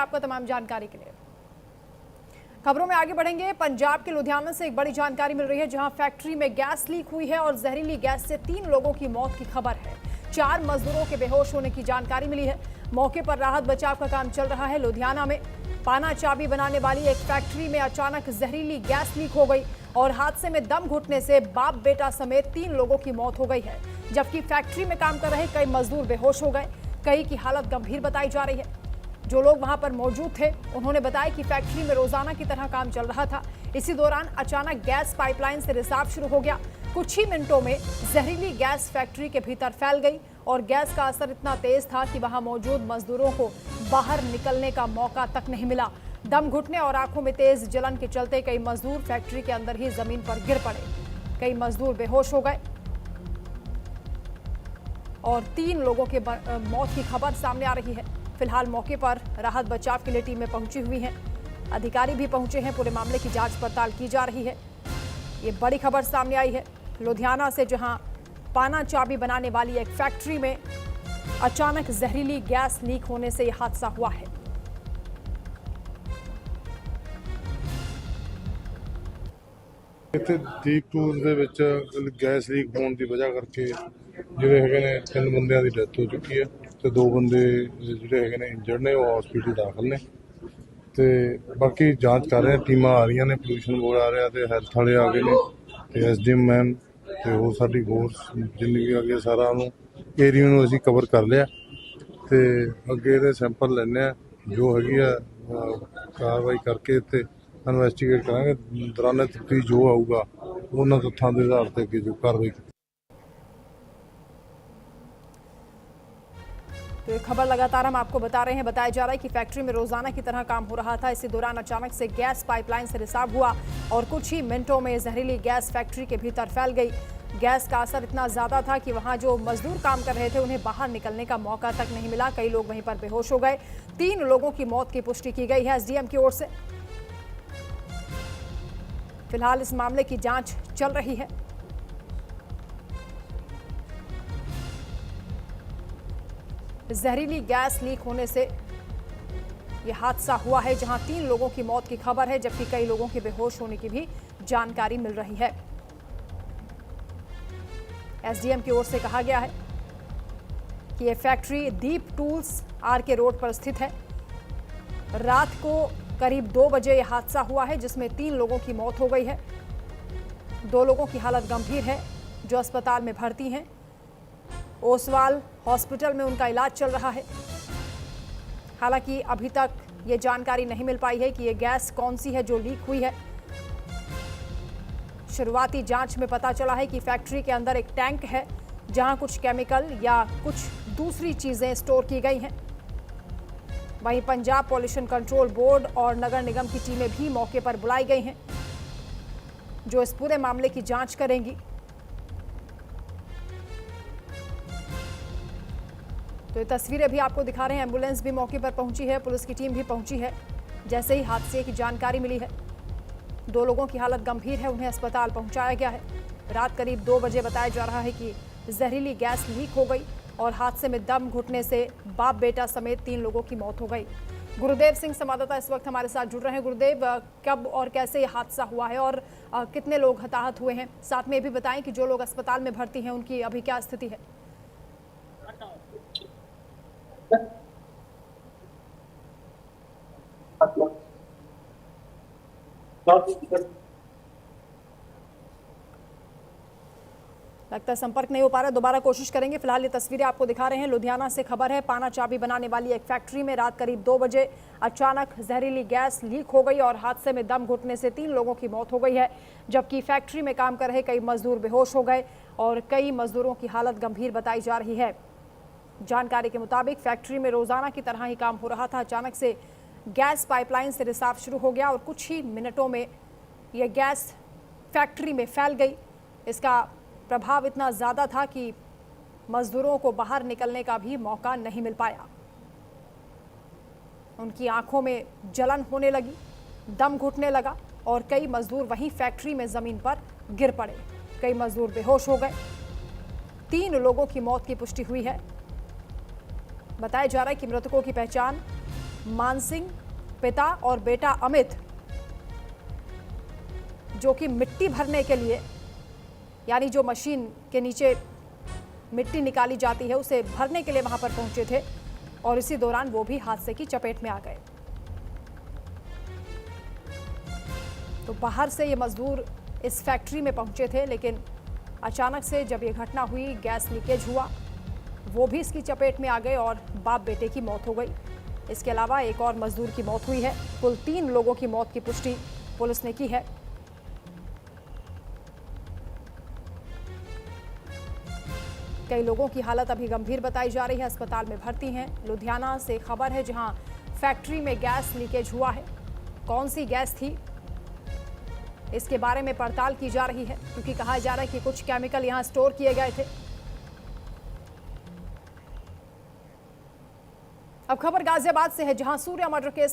आपका तमाम जानकारी के लिए। खबरों में आगे बढ़ेंगे। पंजाब के लुधियाना से एक बड़ी जानकारी मिल रही है, जहां फैक्ट्री में गैस लीक हुई है और जहरीली गैस से 3 लोगों की मौत की खबर है। 4 मजदूरों के बेहोश होने की जानकारी मिली है। मौके पर राहत बचाव का काम चल रहा है। लुधियाना में पाना चाबी बनाने वाली एक फैक्ट्री में अचानक जहरीली गैस लीक हो गई और हादसे में दम घुटने से बाप बेटा समेत 3 लोगों की मौत हो गई है, जबकि फैक्ट्री में काम कर रहे कई मजदूर बेहोश हो गए। कई की हालत गंभीर बताई जा रही है। जो लोग वहां पर मौजूद थे उन्होंने बताया कि फैक्ट्री में रोजाना की तरह काम चल रहा था। इसी दौरान अचानक गैस पाइपलाइन से रिसाव शुरू हो गया। कुछ ही मिनटों में जहरीली गैस फैक्ट्री के भीतर फैल गई और गैस का असर इतना तेज था कि वहां मौजूद मजदूरों को बाहर निकलने का मौका तक नहीं मिला। दम घुटने और आंखों में तेज जलन के चलते कई मजदूर फैक्ट्री के अंदर ही जमीन पर गिर पड़े। कई मजदूर बेहोश हो गए और 3 लोगों के मौत की खबर सामने आ रही है। फिलहाल मौके पर राहत बचाव के लिए टीमें पहुंची हुई हैं। अधिकारी भी पहुंचे हैं। पूरे मामले की जांच पड़ताल की जा रही है। ये बड़ी खबर सामने आई है लुधियाना से, जहां पाना चाबी बनाने वाली एक फैक्ट्री में अचानक जहरीली गैस लीक होने से यह हादसा हुआ है। ਇੱਥੇ ਦੀਪ ਟੂਲ ਦੇ ਵਿੱਚ ਗੈਸ ਲੀਕ ਹੋਣ ਦੀ ਵਜ੍ਹਾ ਕਰਕੇ ਜਿਹੜੇ ਹੈਗੇ ਨੇ 3 ਬੰਦਿਆਂ ਦੀ ਡੈਥ ਹੋ ਚੁੱਕੀ ਹੈ ਤੇ 2 ਬੰਦੇ ਜਿਹੜੇ ਹੈਗੇ ਨੇ ਇੰਜਰਡ ਨੇ, ਉਹ ਹਸਪੀਟਲ ਦਾਖਲ ਨੇ ਤੇ ਬਾਕੀ ਜਾਂਚ ਕਰ ਰਹੇ ਆ। ਟੀਮਾਂ ਆ ਰਹੀਆਂ ਨੇ, ਪੋਲੂਸ਼ਨ ਬੋਰਡ ਆ ਰਿਹਾ ਤੇ ਹੈਲਥ ਵਾਲੇ ਆ ਗਏ ਨੇ ਤੇ ਐਸਡੀਐਮ ਮੈਮ ਤੇ ਹੋਰ ਸਾਡੀ ਫੋਰਸ ਜਿੰਨੀ ਵੀ ਆ ਗਈ, ਸਾਰਾ ਨੂੰ ਏਰੀਆ ਨੂੰ ਅਸੀਂ ਕਵਰ ਕਰ ਲਿਆ ਤੇ ਅੱਗੇ ਦੇ ਸੈਂਪਲ ਲੈਣੇ ਆ। ਜੋ ਹੈਗੀ ਆ ਕਾਰਵਾਈ ਕਰਕੇ ਤੇ ਇਨਵੈਸਟੀਗੇਟ ਕਰਾਂਗੇ। ਦੌਰਾਨੇ ਤਫਤੀਸ਼ ਜੋ ਆਊਗਾ ਉਹਨਾਂ ਤੱਥਾਂ ਦੇ ਆਧਾਰ ਤੇ ਅੱਗੇ ਜੋ ਕਾਰਵਾਈ। तो ये खबर लगातार हम आपको बता रहे हैं। बताया जा रहा है कि फैक्ट्री में रोजाना की तरह काम हो रहा था। इसी दौरान अचानक से गैस पाइपलाइन से रिसाव हुआ और कुछ ही मिनटों में जहरीली गैस फैक्ट्री के भीतर फैल गई। गैस का असर इतना ज्यादा था कि वहां जो मजदूर काम कर रहे थे उन्हें बाहर निकलने का मौका तक नहीं मिला। कई लोग वहीं पर बेहोश हो गए। 3 लोगों की मौत की पुष्टि की गई है एसडीएम की ओर से। फिलहाल इस मामले की जांच चल रही है। जहरीली गैस लीक होने से यह हादसा हुआ है, जहां 3 लोगों की मौत की खबर है, जबकि कई लोगों के बेहोश होने की भी जानकारी मिल रही है। एसडीएम की ओर से कहा गया है कि यह फैक्ट्री दीप टूल्स आरके रोड पर स्थित है। रात को करीब 2 बजे यह हादसा हुआ है, जिसमें 3 लोगों की मौत हो गई है। 2 लोगों की हालत गंभीर है, जो अस्पताल में भर्ती हैं। ओसवाल हॉस्पिटल में उनका इलाज चल रहा है। हालांकि अभी तक ये जानकारी नहीं मिल पाई है कि ये गैस कौन सी है जो लीक हुई है। शुरुआती जांच में पता चला है कि फैक्ट्री के अंदर एक टैंक है, जहां कुछ केमिकल या कुछ दूसरी चीजें स्टोर की गई हैं। वहीं पंजाब पॉल्यूशन कंट्रोल बोर्ड और नगर निगम की टीमें भी मौके पर बुलाई गई हैं, जो इस पूरे मामले की जांच करेंगी। तो ये तस्वीरें भी आपको दिखा रहे हैं। एम्बुलेंस भी मौके पर पहुंची है, पुलिस की टीम भी पहुंची है। जैसे ही हादसे की जानकारी मिली है, 2 लोगों की हालत गंभीर है, उन्हें अस्पताल पहुंचाया गया है। रात करीब 2 बजे बताया जा रहा है कि जहरीली गैस लीक हो गई और हादसे में दम घुटने से बाप बेटा समेत 3 लोगों की मौत हो गई। गुरुदेव सिंह संवाददाता इस वक्त हमारे साथ जुड़ रहे हैं। गुरुदेव, कब और कैसे ये हादसा हुआ है और कितने लोग हताहत हुए हैं? साथ में ये भी बताएं कि जो लोग अस्पताल में भर्ती हैं उनकी अभी क्या स्थिति है? लगता है संपर्क नहीं हो पा रहा, दोबारा कोशिश करेंगे। फिलहाल ये तस्वीरें आपको दिखा रहे हैं। लुधियाना से खबर है, पाना चाबी बनाने वाली एक फैक्ट्री में रात करीब 2 बजे अचानक जहरीली गैस लीक हो गई और हादसे में दम घुटने से 3 लोगों की मौत हो गई है, जबकि फैक्ट्री में काम कर रहे कई मजदूर बेहोश हो गए और कई मजदूरों की हालत गंभीर बताई जा रही है। जानकारी के मुताबिक फैक्ट्री में रोजाना की तरह ही काम हो रहा था। अचानक से गैस पाइपलाइन से रिसाव शुरू हो गया और कुछ ही मिनटों में यह गैस फैक्ट्री में फैल गई। इसका प्रभाव इतना ज़्यादा था कि मजदूरों को बाहर निकलने का भी मौका नहीं मिल पाया। उनकी आंखों में जलन होने लगी, दम घुटने लगा और कई मजदूर वहीं फैक्ट्री में ज़मीन पर गिर पड़े। कई मजदूर बेहोश हो गए। 3 लोगों की मौत की पुष्टि हुई है। बताया जा रहा है कि मृतकों की पहचान मान सिंह, पिता और बेटा अमित, जो कि मिट्टी भरने के लिए, यानी जो मशीन के नीचे मिट्टी निकाली जाती है उसे भरने के लिए वहां पर पहुंचे थे और इसी दौरान वो भी हादसे की चपेट में आ गए। तो बाहर से ये मजदूर इस फैक्ट्री में पहुंचे थे, लेकिन अचानक से जब ये घटना हुई, गैस लीकेज हुआ, वो भी इसकी चपेट में आ गए और बाप बेटे की मौत हो गई। इसके अलावा एक और मजदूर की मौत हुई है। कुल 3 लोगों की मौत की पुष्टि पुलिस ने की है। कई लोगों की हालत अभी गंभीर बताई जा रही है, अस्पताल में भर्ती हैं। लुधियाना से खबर है जहां फैक्ट्री में गैस लीकेज हुआ है। कौन सी गैस थी, इसके बारे में पड़ताल की जा रही है, क्योंकि कहा जा रहा है कि कुछ केमिकल यहां स्टोर किए गए थे। अब खबर गाजियाबाद से है, जहां सूर्या मर्डर केस